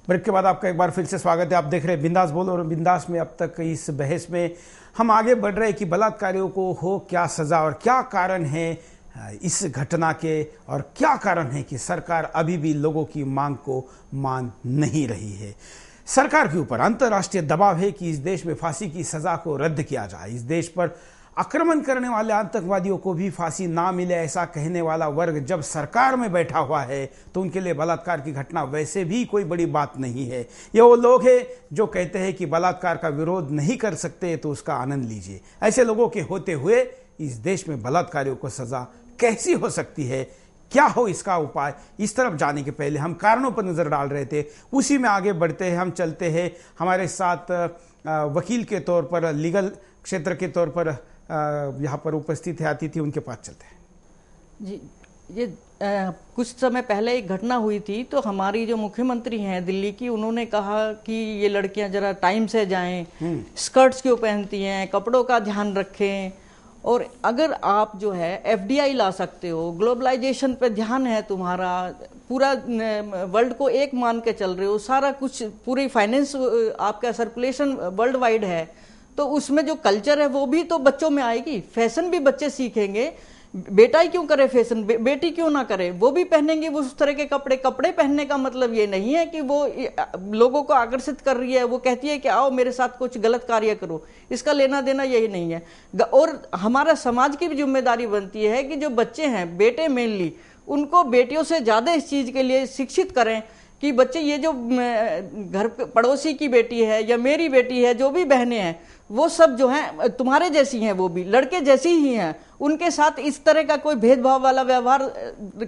Break के बाद आपका एक बार फिर से स्वागत है। आप देख रहे हैं बिंदास बोल, और बिंदास में अब तक इस बहस में हम आगे बढ़ रहे हैं कि बलात्कारियों को हो क्या सज़ा और क्या कारण है इस घटना के, और क्या कारण है कि सरकार अभी भी लोगों की मांग को मान नहीं रही है। सरकार के ऊपर अंतर्राष्ट्रीय दबाव है कि इस देश में फांसी की सज़ा को रद्द किया जाए। इस देश पर आक्रमण करने वाले आतंकवादियों को भी फांसी ना मिले, ऐसा कहने वाला वर्ग जब सरकार में बैठा हुआ है तो उनके लिए बलात्कार की घटना वैसे भी कोई बड़ी बात नहीं है। ये वो लोग हैं जो कहते हैं कि बलात्कार का विरोध नहीं कर सकते तो उसका आनंद लीजिए। ऐसे लोगों के होते हुए इस देश में बलात्कारियों को सजा कैसी हो सकती है, क्या हो इसका उपाय, इस तरफ जाने के पहले हम कारणों पर नजर डाल रहे थे, उसी में आगे बढ़ते हैं। हम चलते हैं, हमारे साथ वकील के तौर पर, लीगल क्षेत्र के तौर पर यहाँ पर उपस्थित है अतिथि, उनके पास चलते हैं। जी, ये कुछ समय पहले एक घटना हुई थी, तो हमारी जो मुख्यमंत्री हैं दिल्ली की, उन्होंने कहा कि ये लड़कियां जरा टाइम से जाएं, स्कर्ट्स क्यों पहनती हैं, कपड़ों का ध्यान रखें, और अगर आप जो है एफडीआई ला सकते हो, ग्लोबलाइजेशन पे ध्यान है तुम्हारा, पूरा वर्ल्ड को एक मान के चल रहे हो, सारा कुछ पूरी फाइनेंस आपका सर्कुलेशन वर्ल्ड वाइड है, तो उसमें जो कल्चर है वो भी तो बच्चों में आएगी, फैशन भी बच्चे सीखेंगे। बेटा ही क्यों करे फैशन, बेटी क्यों ना करे, वो भी पहनेंगे वो उस तरह के कपड़े। कपड़े पहनने का मतलब ये नहीं है कि वो लोगों को आकर्षित कर रही है, वो कहती है कि आओ मेरे साथ कुछ गलत कार्य करो, इसका लेना देना यही नहीं है। और हमारा समाज की भी जिम्मेदारी बनती है कि जो बच्चे हैं, बेटे मेनली, उनको बेटियों से ज्यादा इस चीज के लिए शिक्षित करें कि बच्चे ये जो घर पड़ोसी की बेटी है या मेरी बेटी है, जो भी बहनें हैं, वो सब जो हैं तुम्हारे जैसी हैं, वो भी लड़के जैसी ही हैं, उनके साथ इस तरह का कोई भेदभाव वाला व्यवहार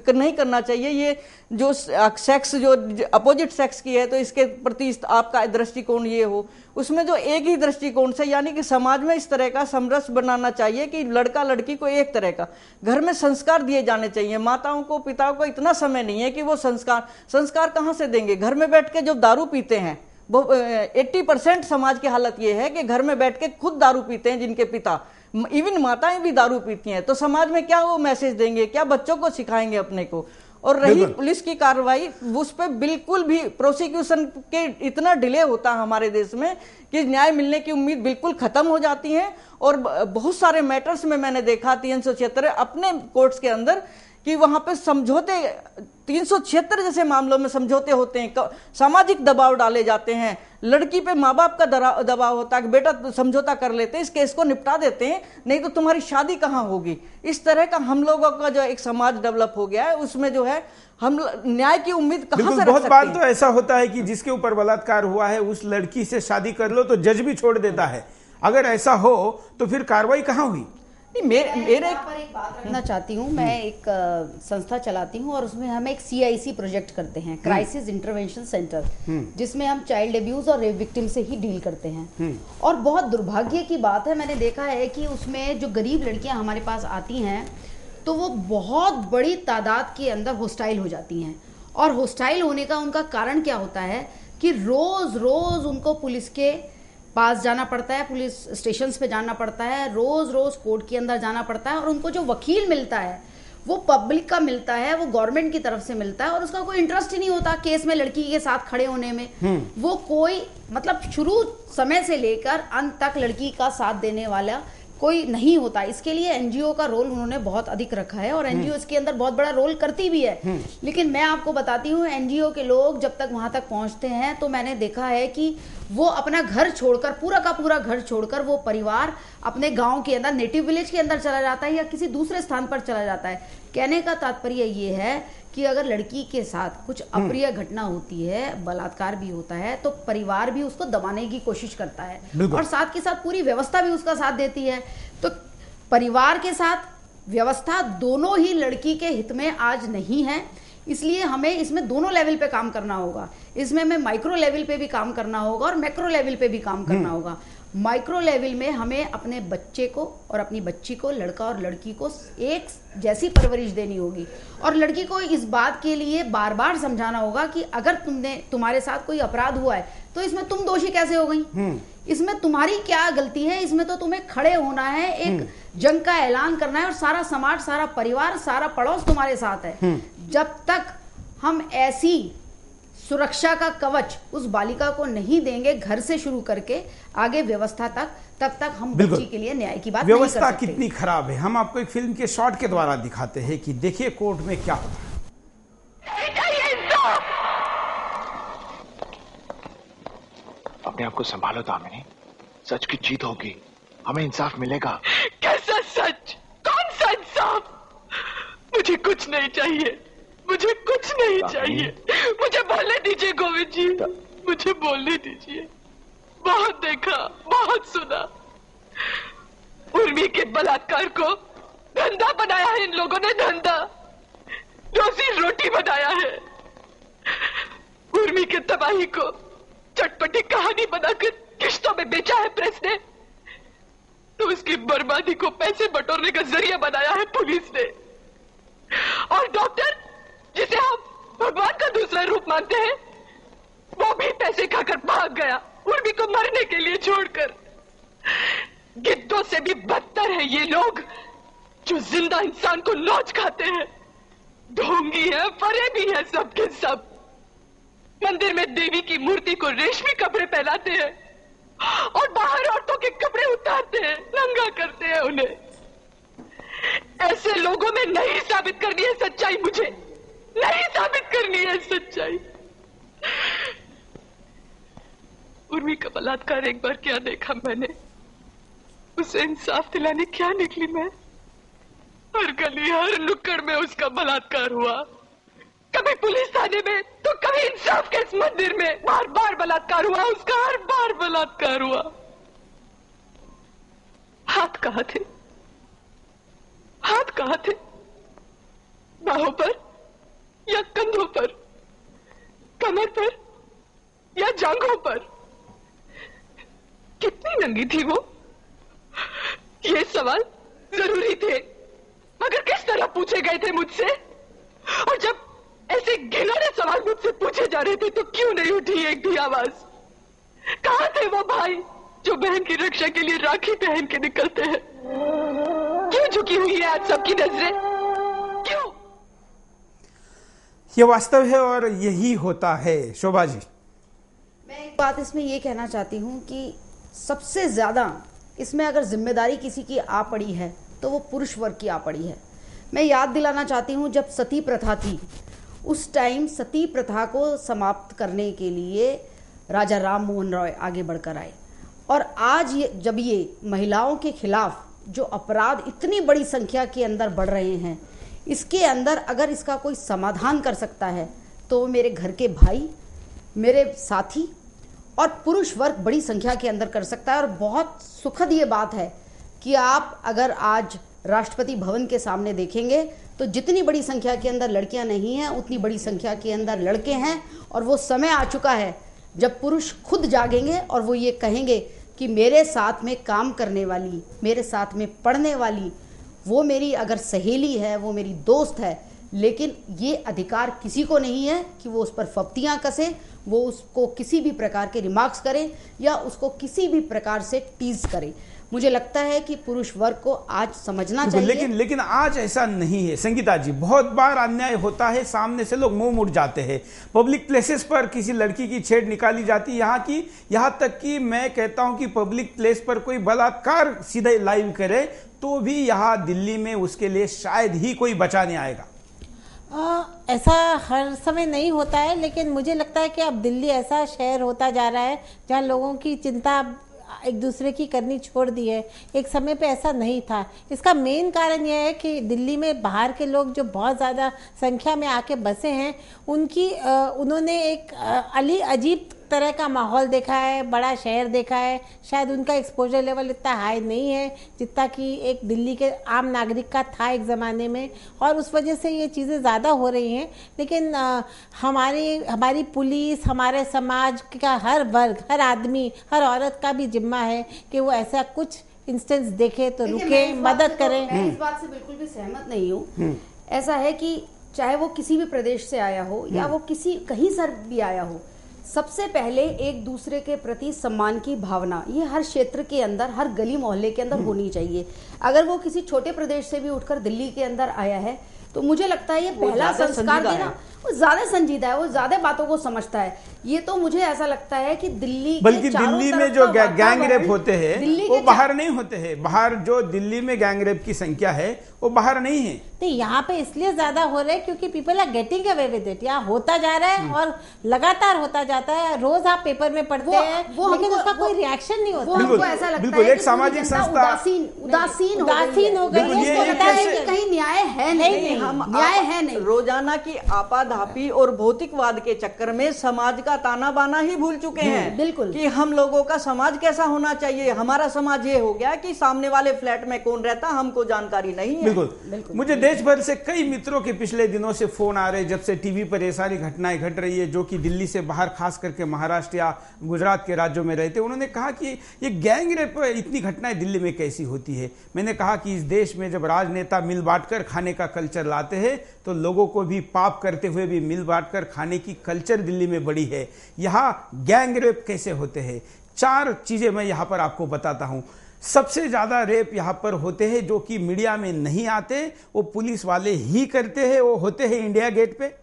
नहीं करना चाहिए। ये जो सेक्स जो अपोजिट सेक्स की है तो इसके प्रति आपका दृष्टिकोण ये हो, उसमें जो एक ही दृष्टिकोण से, यानी कि समाज में इस तरह का समरस बनाना चाहिए कि लड़का लड़की को एक तरह का घर में संस्कार दिए जाने चाहिए। माताओं को, पिताओं को इतना समय नहीं है कि वो संस्कार कहाँ से देंगे। घर में बैठ के जो दारू पीते हैं, 80% समाज की हालत यह है कि घर में बैठ के खुद दारू पीते हैं जिनके पिता, इवन माताएं भी दारू पीती हैं, तो समाज में क्या वो मैसेज देंगे, क्या बच्चों को सिखाएंगे अपने को। और रही पुलिस की कार्रवाई, उस पर बिल्कुल भी प्रोसिक्यूशन के इतना डिले होता है हमारे देश में कि न्याय मिलने की उम्मीद बिल्कुल खत्म हो जाती है। और बहुत सारे मैटर्स में मैंने देखा 376 अपने कोर्ट्स के अंदर कि वहां पे समझौते, 376 जैसे मामलों में समझौते होते हैं, सामाजिक दबाव डाले जाते हैं, लड़की पे माँ बाप का दबाव होता है कि बेटा समझौता कर लेते हैं, इस केस को निपटा देते हैं, नहीं तो तुम्हारी शादी कहाँ होगी। इस तरह का हम लोगों का जो एक समाज डेवलप हो गया है, उसमें जो है हम न्याय की उम्मीद कहाँ से रख बहुत सकते बार हैं। तो ऐसा होता है कि जिसके ऊपर बलात्कार हुआ है उस लड़की से शादी कर लो तो जज भी छोड़ देता है। अगर ऐसा हो तो फिर कार्रवाई कहाँ हुई? मेरे पर एक बात रखना चाहती हूँ। मैं एक संस्था चलाती हूँ और उसमें हम एक CIC प्रोजेक्ट करते हैं, क्राइसिस इंटरवेंशन सेंटर, जिसमें हम चाइल्ड अब्यूज और रेप विक्टिम से ही डील करते हैं। और बहुत दुर्भाग्य की बात है, मैंने देखा है कि उसमें जो गरीब लड़कियां हमारे पास आती हैं तो वो बहुत बड़ी तादाद के अंदर होस्टाइल हो जाती हैं। और होस्टाइल होने का उनका कारण क्या होता है कि रोज रोज उनको पुलिस के पास जाना पड़ता है, पुलिस स्टेशंस पे जाना पड़ता है, रोज रोज कोर्ट के अंदर जाना पड़ता है, और उनको जो वकील मिलता है वो पब्लिक का मिलता है, वो गवर्नमेंट की तरफ से मिलता है, और उसका कोई इंटरेस्ट ही नहीं होता केस में लड़की के साथ खड़े होने में। वो कोई मतलब शुरू समय से लेकर अंत तक लड़की का साथ देने वाला कोई नहीं होता। इसके लिए एनजीओ का रोल उन्होंने बहुत अधिक रखा है, और एनजीओ इसके अंदर बहुत बड़ा रोल करती भी है। लेकिन मैं आपको बताती हूँ, एनजीओ के लोग जब तक वहां तक पहुंचते हैं तो मैंने देखा है कि वो अपना घर छोड़कर, पूरा का पूरा घर छोड़कर, वो परिवार अपने गांव के अंदर, नेटिव विलेज के अंदर चला जाता है या किसी दूसरे स्थान पर चला जाता है। कहने का तात्पर्य ये है कि अगर लड़की के साथ कुछ अप्रिय घटना होती है, बलात्कार भी होता है, तो परिवार भी उसको दबाने की कोशिश करता है और साथ के साथ पूरी व्यवस्था भी उसका साथ देती है। तो परिवार के साथ व्यवस्था दोनों ही लड़की के हित में आज नहीं है, इसलिए हमें इसमें दोनों लेवल पे काम करना होगा। इसमें हमें माइक्रो लेवल पे भी काम करना होगा और मैक्रो लेवल पे भी काम करना होगा। माइक्रो लेवल में हमें अपने बच्चे को और अपनी बच्ची को, लड़का और लड़की को एक जैसी परवरिश देनी होगी, और लड़की को इस बात के लिए बार बार समझाना होगा कि अगर तुम्हारे साथ कोई अपराध हुआ है तो इसमें तुम दोषी कैसे हो गई, इसमें तुम्हारी क्या गलती है, इसमें तो तुम्हें खड़े होना है, एक जंग का ऐलान करना है, और सारा समाज, सारा परिवार, सारा पड़ोस तुम्हारे साथ है। जब तक हम ऐसी सुरक्षा का कवच उस बालिका को नहीं देंगे, घर से शुरू करके आगे व्यवस्था तक, तब तक हम बच्ची के लिए न्याय की बात नहीं कर सकते। व्यवस्था कितनी खराब है, हम आपको एक फिल्म के शॉट के द्वारा दिखाते हैं कि देखिए कोर्ट में क्या होता है। अपने आप को संभालो दामिनी, सच की जीत होगी, हमें इंसाफ मिलेगा। कैसा सच? कौन सा इंसाफ? मुझे कुछ नहीं चाहिए, मुझे कुछ नहीं चाहिए। मुझे बोलने दीजिए गोविंद जी, मुझे बोलने दीजिए। बहुत देखा, बहुत सुना। उर्मी के बलात्कार को धंधा बनाया है इन लोगों ने, धंधा, रोजी रोटी बनाया है। उर्मी के तबाही को चटपटी कहानी बनाकर किश्तों में बेचा है प्रेस ने, तो उसकी बर्बादी को पैसे बटोरने का जरिया बनाया है पुलिस ने। और डॉक्टर, जिसे हम भगवान का दूसरा रूप मानते हैं, वो भी पैसे खाकर भाग गया उर्मी को मरने के लिए छोड़कर। गिद्धों से भी बदतर है ये लोग जो जिंदा इंसान को नोच खाते हैं। ढोंगी है, फरेबी है, सबके सब। मंदिर में देवी की मूर्ति को रेशमी कपड़े पहनाते हैं और बाहर औरतों के कपड़े उतारते हैं, नंगा करते हैं उन्हें। ऐसे लोगों में नहीं साबित करनी है सच्चाई, मुझे नहीं साबित करनी है सच्चाई। उर्मी का बलात्कार एक बार क्या देखा मैंने, उसे इंसाफ दिलाने क्या निकली मैं। हर गली, हर नुक्कड़ में उसका बलात्कार हुआ, कभी पुलिस थाने में तो कभी इंसाफ के इस मंदिर में। बार बार बलात्कार हुआ उसका, हर बार बलात्कार हुआ। हाथ कहाँ थे? हाथ कहाँ थे? बाहों पर या कंधों पर, कमर पर या जांघों पर? कितनी नंगी थी वो? ये सवाल जरूरी थे, मगर किस तरह पूछे गए थे मुझसे? और जब ऐसे घिनौने सवाल मुझसे पूछे जा रहे थे तो क्यों नहीं उठी एक भी आवाज? कहां थे वो भाई जो बहन की रक्षा के लिए राखी पहन के निकलते हैं? क्यों झुकी हुई है आज सबकी नजरें? क्यों? ये वास्तव है और यही होता है। शोभा जी, मैं एक बात इसमें ये कहना चाहती हूँ कि सबसे ज्यादा इसमें अगर जिम्मेदारी किसी की आ पड़ी है तो वो पुरुष वर्ग की आ पड़ी है। मैं याद दिलाना चाहती हूँ, जब सती प्रथा थी उस टाइम सती प्रथा को समाप्त करने के लिए राजा राम मोहन रॉय आगे बढ़कर आए। और आज जब ये महिलाओं के खिलाफ जो अपराध इतनी बड़ी संख्या के अंदर बढ़ रहे हैं, इसके अंदर अगर इसका कोई समाधान कर सकता है तो मेरे घर के भाई, मेरे साथी और पुरुष वर्ग बड़ी संख्या के अंदर कर सकता है। और बहुत सुखद ये बात है कि आप अगर आज राष्ट्रपति भवन के सामने देखेंगे तो जितनी बड़ी संख्या के अंदर लड़कियां नहीं हैं, उतनी बड़ी संख्या के अंदर लड़के हैं। और वो समय आ चुका है जब पुरुष खुद जागेंगे और वो ये कहेंगे कि मेरे साथ में काम करने वाली, मेरे साथ में पढ़ने वाली, वो मेरी अगर सहेली है, वो मेरी दोस्त है, लेकिन ये अधिकार किसी को नहीं है कि वो उस पर फप्तियाँ कसे, वो उसको किसी भी प्रकार के रिमार्क्स करे या उसको किसी भी प्रकार से टीज करे। मुझे लगता है कि पुरुष वर्ग को आज समझना चाहिए। लेकिन आज ऐसा नहीं है संगीता जी। बहुत बार अन्याय होता है, सामने से लोग मुंह मुड़ जाते हैं। पब्लिक प्लेसेस पर किसी लड़की की छेड़ निकाली जाती है, यहाँ तक कि मैं कहता हूं कि पब्लिक प्लेस पर कोई बलात्कार सीधे लाइव करे तो भी यहाँ दिल्ली में उसके लिए शायद ही कोई बचाने आएगा। ऐसा हर समय नहीं होता है, लेकिन मुझे लगता है कि अब दिल्ली ऐसा शहर होता जा रहा है जहाँ लोगों की चिंता एक दूसरे की करनी छोड़ दी है। एक समय पे ऐसा नहीं था। इसका मेन कारण यह है कि दिल्ली में बाहर के लोग जो बहुत ज़्यादा संख्या में आके बसे हैं, उन्होंने एक अजीब तरह का माहौल देखा है, बड़ा शहर देखा है। शायद उनका एक्सपोजर लेवल इतना हाई नहीं है जितना कि एक दिल्ली के आम नागरिक का था एक ज़माने में, और उस वजह से ये चीज़ें ज़्यादा हो रही हैं। लेकिन हमारी पुलिस, हमारे समाज का हर वर्ग, हर आदमी, हर औरत का भी जिम्मा है कि वो ऐसा कुछ इंस्टेंस देखे तो रुके, मदद करें। मैं इस बात से बिल्कुल भी सहमत नहीं हूँ। ऐसा है कि चाहे वो किसी भी प्रदेश से आया हो या वो कहीं से भी आया हो, सबसे पहले एक दूसरे के प्रति सम्मान की भावना ये हर क्षेत्र के अंदर, हर गली मोहल्ले के अंदर होनी चाहिए। अगर वो किसी छोटे प्रदेश से भी उठकर दिल्ली के अंदर आया है तो मुझे लगता है ये पहला संस्कार देना, वो ज्यादा संजीदा है, वो ज्यादा बातों को समझता है। ये तो मुझे ऐसा लगता है कि दिल्ली बल्कि दिल्ली में जो गैंग रेप होते हैं वो बाहर नहीं होते हैं। बाहर जो दिल्ली में गैंग रेप की संख्या है वो बाहर नहीं है। तो यहाँ पे इसलिए ज्यादा हो रहा है क्योंकि people are getting away with it. यहाँ होता जा रहा है और लगातार होता जाता है। रोज आप पेपर में पढ़ते हैं लेकिन उसका कोई रिएक्शन नहीं होता। हमको ऐसा लगता बिल्कुल है एक सामाजिक संस्था उदासीन हो गई है, कहीं न्याय है नहीं, न्याय है नहीं। रोजाना की आपाधापी और भौतिकवाद के चक्कर में समाज का ताना बाना ही भूल चुके हैं। बिल्कुल कि हम लोगों का समाज कैसा होना चाहिए। हमारा समाज ये हो गया कि सामने वाले फ्लैट में कौन रहता हमको जानकारी नहीं है। बिल्कुल। मुझे देश भर से कई मित्रों के पिछले दिनों से फोन आ रहे जब से टीवी पर ये सारी घटनाएं घट रही है, जो कि दिल्ली से बाहर खास करके महाराष्ट्र या गुजरात के राज्यों में रहते। उन्होंने कहा कि ये गैंग रेप इतनी घटनाएं दिल्ली में कैसी होती है। मैंने कहा कि इस देश में जब राजनेता मिल बांटकर खाने का कल्चर लाते हैं तो लोगों को भी पाप करते हुए भी मिल बांटकर खाने की कल्चर दिल्ली में बड़ी है। यहाँ गैंग रेप कैसे होते हैं, 4 चीजें मैं यहाँ पर आपको बताता हूं। सबसे ज्यादा रेप यहाँ पर होते हैं जो कि मीडिया में नहीं आते, वो पुलिस वाले ही करते हैं। वो होते हैं इंडिया गेट पे,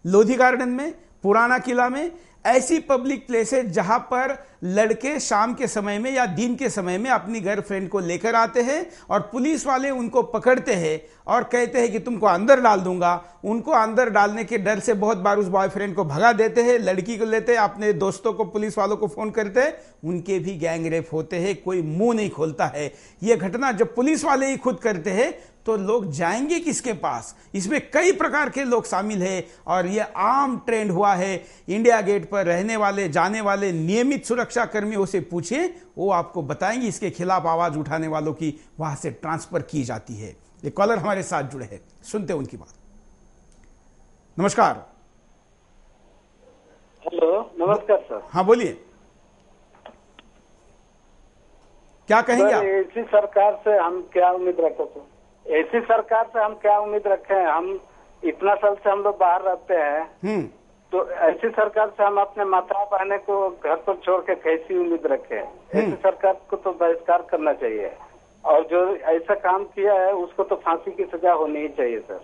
लोधी गार्डन में, पुराना किला में, ऐसी पब्लिक प्लेसेस जहां पर लड़के शाम के समय में या दिन के समय में अपनी गर्लफ्रेंड को लेकर आते हैं और पुलिस वाले उनको पकड़ते हैं और कहते हैं कि तुमको अंदर डाल दूंगा। उनको अंदर डालने के डर से बहुत बार उस बॉयफ्रेंड को भगा देते हैं, लड़की को लेते हैं, अपने दोस्तों को पुलिस वालों को फोन करते हैं, उनके भी गैंग रेप होते हैं। कोई मुंह नहीं खोलता है। यह घटना जब पुलिस वाले ही खुद करते हैं तो लोग जाएंगे किसके पास। इसमें कई प्रकार के लोग शामिल हैं और यह आम ट्रेंड हुआ है। इंडिया गेट पर रहने वाले जाने वाले नियमित सुरक्षा कर्मियों से पूछिए, वो आपको बताएंगे। इसके खिलाफ आवाज उठाने वालों की वहां से ट्रांसफर की जाती है। एक कॉलर हमारे साथ जुड़े हैं, सुनते हैं उनकी बात। नमस्कार। हेलो, नमस्कार सर। हाँ बोलिए, क्या कहेंगे आप? ऐसी सरकार से हम क्या उम्मीद रखते हैं? ऐसी सरकार से हम क्या उम्मीद रखें? हम इतना साल से हम लोग बाहर रहते हैं, तो ऐसी सरकार से हम अपने माता बहने को घर पर छोड़ के कैसी उम्मीद रखें? ऐसी सरकार को तो बहिष्कार करना चाहिए और जो ऐसा काम किया है उसको तो फांसी की सजा होनी ही चाहिए सर।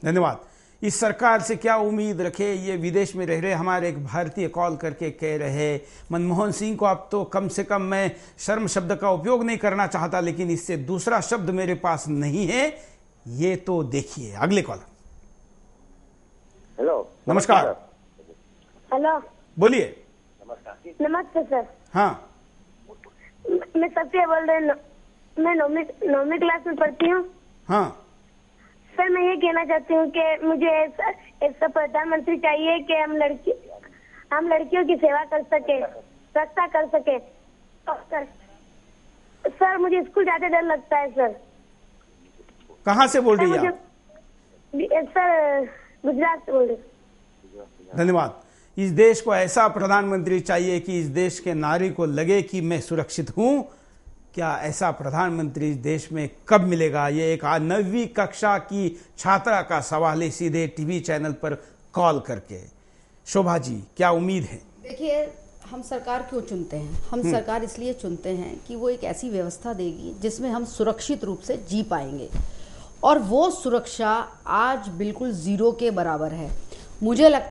धन्यवाद। इस सरकार से क्या उम्मीद रखे, ये विदेश में रह रहे हमारे एक भारतीय कॉल करके कह रहे। मनमोहन सिंह को अब तो कम से कम मैं शर्म शब्द का उपयोग नहीं करना चाहता, लेकिन इससे दूसरा शब्द मेरे पास नहीं है। ये तो देखिए अगले कॉलर। हेलो, नमस्कार। हेलो, बोलिए। नमस्ते सर। हाँ, मैं सत्य बोल रही हूँ। मैं 9वीं क्लास में पढ़ती हूँ। हाँ सर, मैं ये कहना चाहती हूँ कि मुझे ऐसा प्रधानमंत्री चाहिए कि हम लड़कियों की सेवा कर सके, रक्षा कर सके। सर मुझे स्कूल जाते डर लगता है सर। कहाँ से बोल रही है आप? सर गुजरात से बोल रही। धन्यवाद। इस देश को ऐसा प्रधानमंत्री चाहिए कि इस देश के नारी को लगे कि मैं सुरक्षित हूं। क्या ऐसा प्रधानमंत्री इस देश में कब मिलेगा? ये एक 9वीं कक्षा की छात्रा का सवाल है, सीधे टीवी चैनल पर कॉल करके। शोभा जी, क्या उम्मीद है? देखिए, हम सरकार क्यों चुनते हैं? हम सरकार इसलिए चुनते हैं कि वो एक ऐसी व्यवस्था देगी जिसमें हम सुरक्षित रूप से जी पाएंगे, और वो सुरक्षा आज बिल्कुल जीरो के बराबर है। मुझे लगता